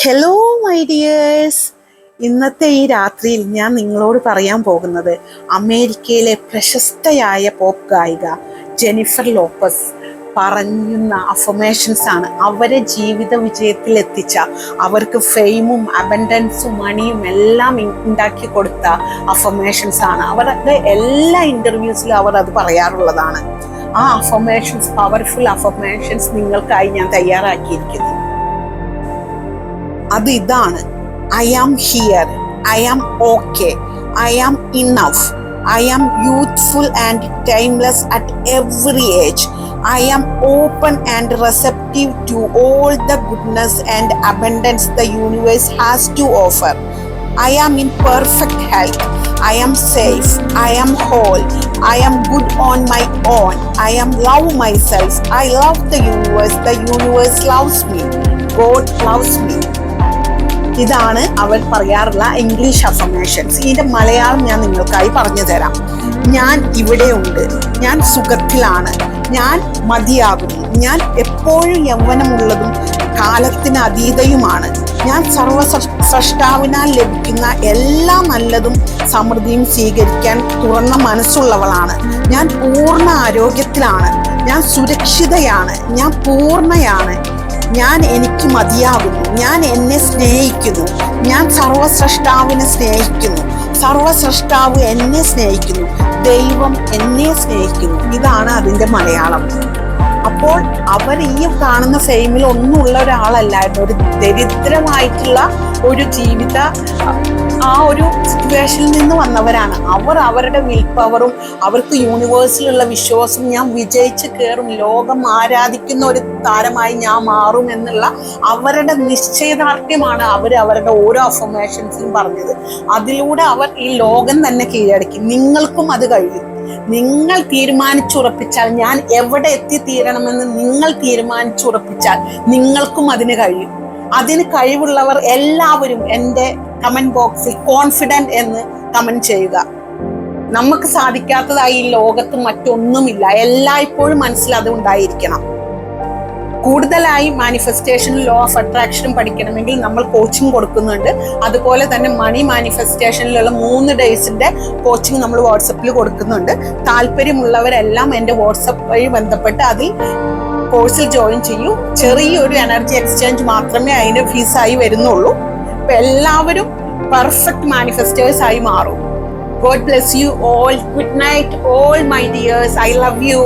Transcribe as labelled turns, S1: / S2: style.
S1: Hello my dears, ഇന്നത്തെ ഈ രാത്രിയിൽ ഞാൻ നിങ്ങളോട് പറയാൻ പോകുന്നത് അമേരിക്കയിലെ പ്രശസ്തയായ പോപ്പ് ഗായിക ജെനിഫർ ലോപ്പസ് പറയുന്ന അഫർമേഷൻസ് ആണ്. അവരെ ജീവിത വിജയത്തിൽ എത്തിച്ച, അവർക്ക് ഫെയിമും അബൻഡൻസും മണിയും എല്ലാം ഉണ്ടാക്കി കൊടുത്ത അഫർമേഷൻസ് ആണ്. അവരുടെ എല്ലാ ഇന്റർവ്യൂസിലും അവർ അത് പറയാറുള്ളതാണ്. ആ അഫർമേഷൻസ്, പവർഫുൾ അഫർമേഷൻസ് നിങ്ങൾക്കായി ഞാൻ തയ്യാറാക്കിയിരിക്കുന്നു. അത് ഇതാണ്: I am here, I am okay, I am enough, I am youthful and timeless at every age, I am open and receptive to all the goodness and abundance the universe has to offer. I am in perfect health, I am safe, I am whole, I am good on my own, I am love myself, I love the universe loves me, God loves me. ഇതാണ് അവർ പറയാറുള്ള English affirmations. ഇതിന്റെ മലയാളം ഞാൻ നിങ്ങൾക്കായി പറഞ്ഞു തരാം. ഞാൻ ഇവിടെയുണ്ട്, ഞാൻ സുഖത്തിലാണ്, ഞാൻ മതിയാകുന്നു, ഞാൻ എപ്പോഴും യൗവനമുള്ളതും കാലത്തിന് അതീതയുമാണ്, ഞാൻ സർവ്വസ്രഷ്ടാവിനാൽ ലഭിക്കുന്ന എല്ലാ നല്ലതും സമൃദ്ധിയും സ്വീകരിക്കാൻ തുറന്ന മനസ്സുള്ളവളാണ്, ഞാൻ പൂർണ്ണ ആരോഗ്യത്തിലാണ്, ഞാൻ സുരക്ഷിതയാണ്, ഞാൻ പൂർണ്ണയാണ്, ഞാൻ എനിക്ക് മതിയാകുന്നു, ഞാൻ എന്നെ സ്നേഹിക്കുന്നു, ഞാൻ സർവ്വസ്രഷ്ടാവിനെ സ്നേഹിക്കുന്നു, സർവ്വസ്രഷ്ടാവ് എന്നെ സ്നേഹിക്കുന്നു, ദൈവം എന്നെ സ്നേഹിക്കുന്നു. ഇതാണ് അതിൻ്റെ മലയാളം. അപ്പോൾ അവർ ഈ കാണുന്ന ഫെയിമിൽ ഒന്നുമുള്ള ഒരാളല്ലായിരുന്നു. ഒരു ദരിദ്രമായിട്ടുള്ള ഒരു ജീവിത ആ ഒരു സിറ്റുവേഷനിൽ നിന്ന് വന്നവരാണ്. അവർ അവരുടെ വിൽ പവറും അവർക്ക് യൂണിവേഴ്സിലുള്ള വിശ്വാസം, ഞാൻ വിജയിച്ച് കയറും, ലോകം ആരാധിക്കുന്ന ഒരു താരമായി ഞാൻ മാറും എന്നുള്ള അവരുടെ നിശ്ചയദാർഢ്യമാണ് അവരുടെ ഓരോ അഫർമേഷൻസിലും പറഞ്ഞത്. അതിലൂടെ അവർ ഈ ലോകം തന്നെ കീഴടക്കി. നിങ്ങൾക്കും അത് കഴിയും. നിങ്ങൾ തീരുമാനിച്ചുറപ്പിച്ചാൽ, ഞാൻ എവിടെ എത്തിത്തീരണമെന്ന് നിങ്ങൾ തീരുമാനിച്ചുറപ്പിച്ചാൽ നിങ്ങൾക്കും അതിന് കഴിയും. അതിന് കഴിവുള്ളവർ എല്ലാവരും എൻ്റെ കമന്റ് ബോക്സിൽ കോൺഫിഡന്റ് എന്ന് കമന്റ് ചെയ്യുക. നമുക്ക് സാധിക്കാത്തതായി ഈ ലോകത്ത് മറ്റൊന്നുമില്ല. എല്ലായ്പ്പോഴും മനസ്സിൽ അത് ഉണ്ടായിരിക്കണം. കൂടുതലായി മാനിഫെസ്റ്റേഷനും ലോ ഓഫ് അട്രാക്ഷനും പഠിക്കണമെങ്കിൽ നമ്മൾ കോച്ചിങ് കൊടുക്കുന്നുണ്ട്. അതുപോലെ തന്നെ മണി മാനിഫെസ്റ്റേഷനിലുള്ള 3 ഡേയ്സിന്റെ കോച്ചിങ് നമ്മൾ വാട്സപ്പിൽ കൊടുക്കുന്നുണ്ട്. താല്പര്യമുള്ളവരെല്ലാം എൻ്റെ വാട്സപ്പ് വഴി ബന്ധപ്പെട്ട് അതിൽ കോഴ്സിൽ ജോയിൻ ചെയ്യൂ. ചെറിയൊരു എനർജി എക്സ്ചേഞ്ച് മാത്രമേ അതിന് ഫീസായി വരുന്നുള്ളൂ. അപ്പൊ എല്ലാവരും പെർഫെക്റ്റ് മാനിഫെസ്റ്റേഴ്സ് ആയി മാറും. God bless you all. Good night all my dears. I love you.